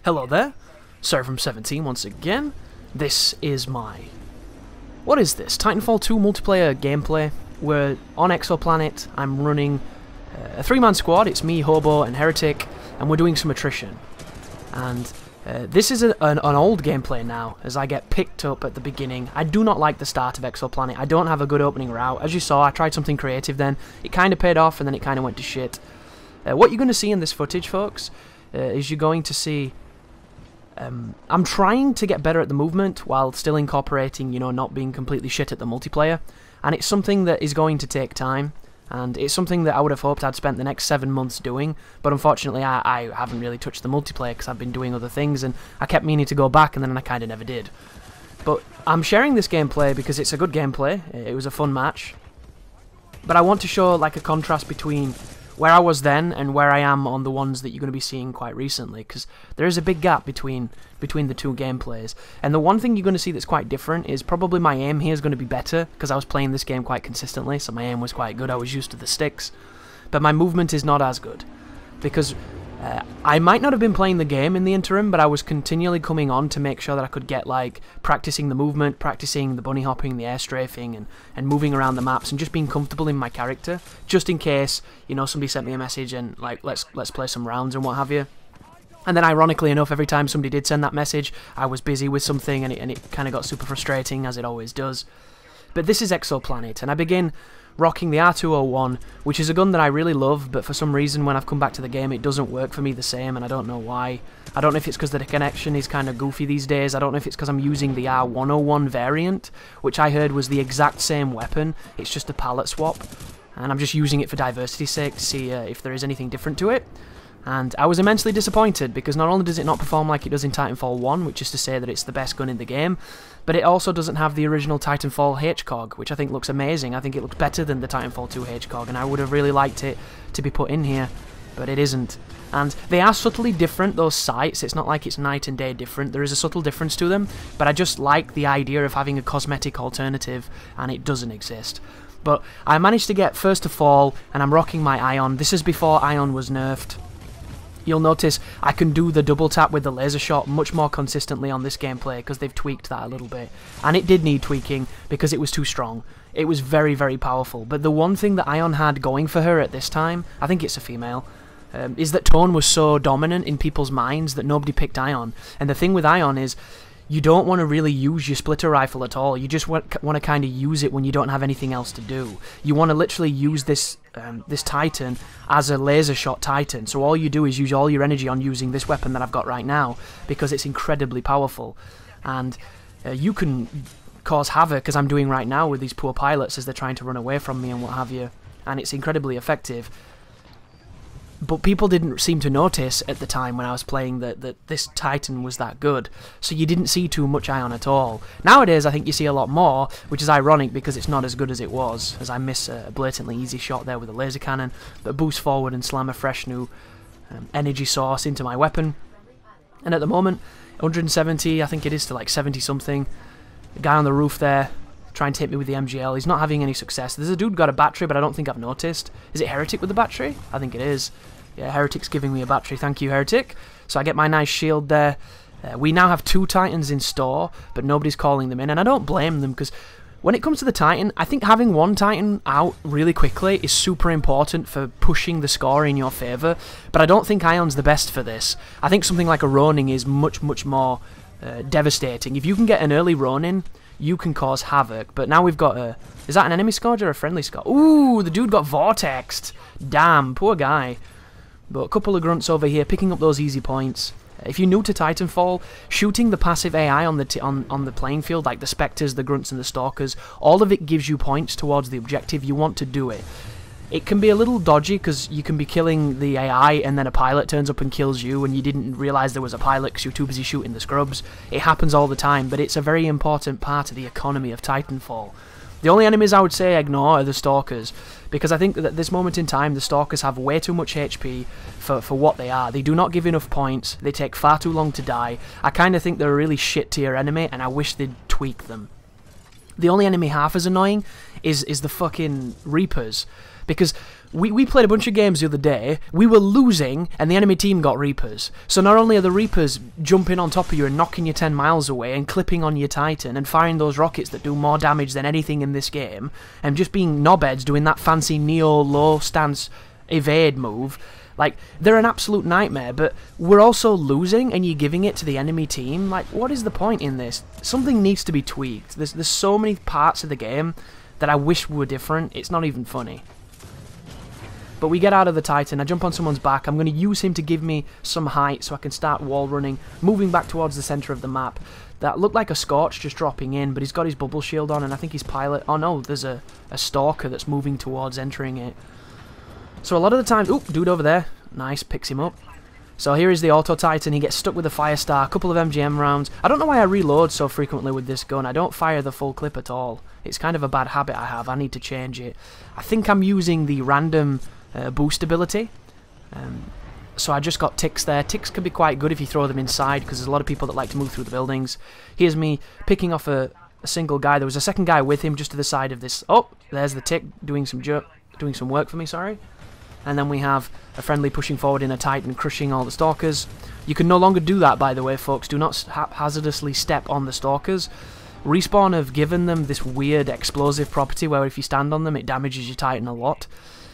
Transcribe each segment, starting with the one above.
Hello there, Sir from 17 once again. This is my... What is this? Titanfall 2 multiplayer gameplay. We're on Exoplanet. I'm running a 3-man squad. It's me, Hobo, and Heretic, and we're doing some Attrition. And this is an old gameplay now, as I get picked up at the beginning. I do not like the start of Exoplanet. I don't have a good opening route. As you saw, I tried something creative then. It kind of paid off, and then it kind of went to shit. What you're going to see in this footage, folks, is you're going to see... I'm trying to get better at the movement while still incorporating, you know, not being completely shit at the multiplayer. And it's something that is going to take time. And it's something that I would have hoped I'd spent the next 7 months doing. But unfortunately, I haven't really touched the multiplayer because I've been doing other things. And I kept meaning to go back and then I kind of never did. But I'm sharing this gameplay because it's a good gameplay. It was a fun match. But I want to show like a contrast between where I was then and where I am on the ones that you're going to be seeing quite recently, because there is a big gap between the two gameplays. And the one thing you're going to see that's quite different is probably my aim here is going to be better, because I was playing this game quite consistently, so my aim was quite good. I was used to the sticks, but my movement is not as good, because I might not have been playing the game in the interim, but I was continually coming on to make sure that I could get, like, practicing the movement, practicing the bunny hopping, the air strafing, and moving around the maps, and just being comfortable in my character, just in case, you know, somebody sent me a message and, like, let's play some rounds and what have you. And then, ironically enough, every time somebody did send that message, I was busy with something, and it kind of got super frustrating, as it always does. But this is Exoplanet, and I begin rocking the R201, which is a gun that I really love, but for some reason when I've come back to the game it doesn't work for me the same, and I don't know why. I don't know if it's because the connection is kind of goofy these days. I don't know if it's because I'm using the R101 variant, which I heard was the exact same weapon, it's just a palette swap, and I'm just using it for diversity's sake to see if there is anything different to it. And I was immensely disappointed, because not only does it not perform like it does in Titanfall 1, which is to say that it's the best gun in the game, but it also doesn't have the original Titanfall HCOG, which I think looks amazing. I think it looks better than the Titanfall 2 HCOG, and I would have really liked it to be put in here, but it isn't. And they are subtly different, those sights. It's not like it's night and day different. There is a subtle difference to them, but I just like the idea of having a cosmetic alternative, and it doesn't exist. But I managed to get first to fall, and I'm rocking my Ion. This is before Ion was nerfed. You'll notice I can do the double tap with the laser shot much more consistently on this gameplay because they've tweaked that a little bit. And it did need tweaking because it was too strong. It was very, very powerful. But the one thing that Ion had going for her at this time, I think it's a female, is that Tone was so dominant in people's minds that nobody picked Ion. And the thing with Ion is, you don't want to really use your splitter rifle at all. You just want to kind of use it when you don't have anything else to do. You want to literally use this this Titan as a laser shot Titan. So all you do is use all your energy on using this weapon that I've got right now, because it's incredibly powerful. And you can cause havoc, as I'm doing right now with these poor pilots as they're trying to run away from me and what have you. And it's incredibly effective. But people didn't seem to notice at the time when I was playing that this Titan was that good, so you didn't see too much Ion at all. Nowadays I think you see a lot more, which is ironic because it's not as good as it was, as I miss a blatantly easy shot there with a laser cannon that boosts forward and slam a fresh new energy source into my weapon. And at the moment, 170, I think it is, to like 70 something. The guy on the roof there trying to hit me with the MGL, he's not having any success. There's a dude got a battery, but I don't think I've noticed. Is it Heretic with the battery? I think it is. Yeah, Heretic's giving me a battery. Thank you, Heretic. So I get my nice shield there. We now have 2 Titans in store, but nobody's calling them in, and I don't blame them, because when it comes to the Titan, I think having 1 Titan out really quickly is super important for pushing the score in your favour, but I don't think Ion's the best for this. I think something like a Ronin is much, much more devastating. If you can get an early Ronin, you can cause havoc. But now we've got a... Is that an enemy Scourge or a friendly Scourge? Ooh, the dude got vortexed. Damn, poor guy. But a couple of grunts over here picking up those easy points. If you're new to Titanfall, shooting the passive AI on the playing field, like the Spectres, the Grunts and the Stalkers, all of it gives you points towards the objective. You want to do it. It can be a little dodgy because you can be killing the AI and then a pilot turns up and kills you and you didn't realise there was a pilot because you're too busy shooting the scrubs. It happens all the time, but it's a very important part of the economy of Titanfall. The only enemies I would say ignore are the Stalkers, because I think that at this moment in time the Stalkers have way too much HP for what they are. They do not give enough points, they take far too long to die. I kind of think they're a really shit tier enemy and I wish they'd tweak them. The only enemy half as annoying is the fucking Reapers. Because we played a bunch of games the other day, we were losing, and the enemy team got Reapers. So not only are the Reapers jumping on top of you and knocking you 10 miles away and clipping on your Titan and firing those rockets that do more damage than anything in this game, and just being knobheads doing that fancy Neo low stance evade move, like, they're an absolute nightmare, but we're also losing and you're giving it to the enemy team. Like, what is the point in this? Something needs to be tweaked. There's so many parts of the game that I wish were different, it's not even funny. But we get out of the Titan, I jump on someone's back, I'm going to use him to give me some height so I can start wall running, moving back towards the centre of the map. That looked like a Scorch just dropping in, but he's got his bubble shield on, and I think his pilot... Oh no, there's a Stalker that's moving towards entering it. So a lot of the times... Oop, dude over there. Nice, picks him up. So here is the Auto Titan, he gets stuck with a Firestar, a couple of MGM rounds. I don't know why I reload so frequently with this gun, I don't fire the full clip at all. It's kind of a bad habit I have, I need to change it. I think I'm using the random... boost ability, so I just got ticks there. Ticks can be quite good if you throw them inside, because there's a lot of people that like to move through the buildings. Here's me picking off a single guy. There was a second guy with him just to the side of this. Oh, there's the tick doing some work for me, sorry. And then we have a friendly pushing forward in a Titan, crushing all the Stalkers. You can no longer do that, by the way, folks. Do not haphazardly step on the Stalkers. Respawn have given them this weird explosive property where if you stand on them it damages your Titan a lot.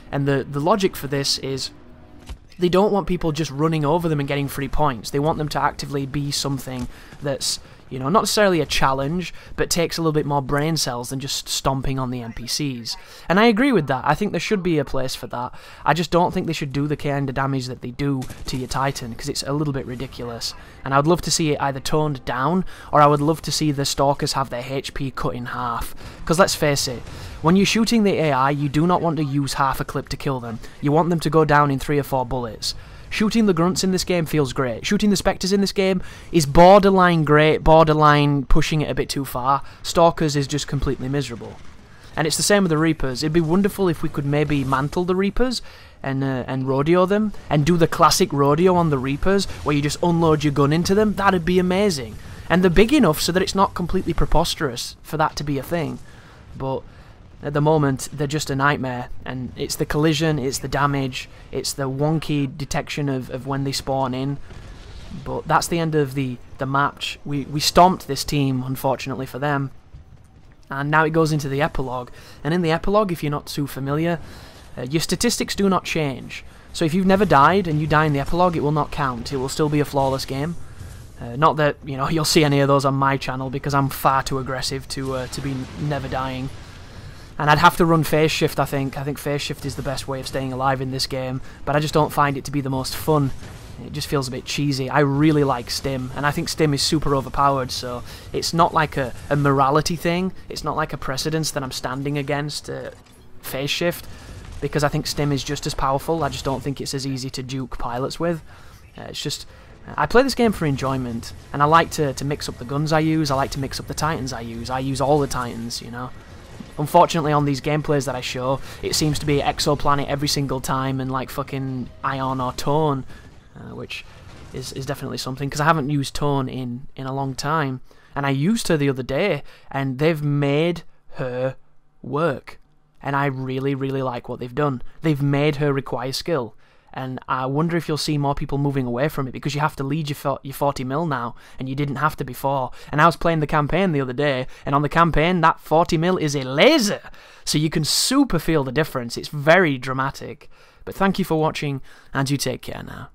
And the logic for this is they don't want people just running over them and getting free points. They want them to actively be something that's, you know, not necessarily a challenge, but takes a little bit more brain cells than just stomping on the NPCs. And I agree with that. I think there should be a place for that. I just don't think they should do the kind of damage that they do to your Titan, because it's a little bit ridiculous. And I would love to see it either toned down, or I would love to see the Stalkers have their HP cut in half. Because let's face it, when you're shooting the AI, you do not want to use half a clip to kill them. You want them to go down in 3 or 4 bullets. Shooting the grunts in this game feels great. Shooting the Spectres in this game is borderline great, borderline pushing it a bit too far. Stalkers is just completely miserable. And it's the same with the Reapers. It'd be wonderful if we could maybe mantle the Reapers and rodeo them, and do the classic rodeo on the Reapers, where you just unload your gun into them. That'd be amazing. And they're big enough so that it's not completely preposterous for that to be a thing. But... at the moment, they're just a nightmare, and it's the collision, it's the damage, it's the wonky detection of when they spawn in. But that's the end of the match. We stomped this team, unfortunately for them, and now it goes into the epilogue. And in the epilogue, if you're not too familiar, your statistics do not change. So if you've never died and you die in the epilogue, it will not count. It will still be a flawless game. Not that, you know, you'll see any of those on my channel, because I'm far too aggressive to be never dying. And I'd have to run phase shift, I think. I think phase shift is the best way of staying alive in this game, but I just don't find it to be the most fun. It just feels a bit cheesy. I really like Stim, and I think Stim is super overpowered, so it's not like a morality thing. It's not like a precedence that I'm standing against phase shift, because I think Stim is just as powerful. I just don't think it's as easy to juke pilots with. It's just... I play this game for enjoyment, and I like to mix up the guns I use. I like to mix up the Titans I use. I use all the Titans, you know. Unfortunately, on these gameplays that I show, it seems to be Exoplanet every single time, and like fucking Ion or Tone, which is definitely something, because I haven't used Tone in a long time. And I used her the other day, and they've made her work. And I really, really like what they've done. They've made her require skill. And I wonder if you'll see more people moving away from it, because you have to lead your 40mm now, and you didn't have to before. And I was playing the campaign the other day, and on the campaign, that 40mm is a laser! So you can super feel the difference. It's very dramatic. But thank you for watching, and you take care now.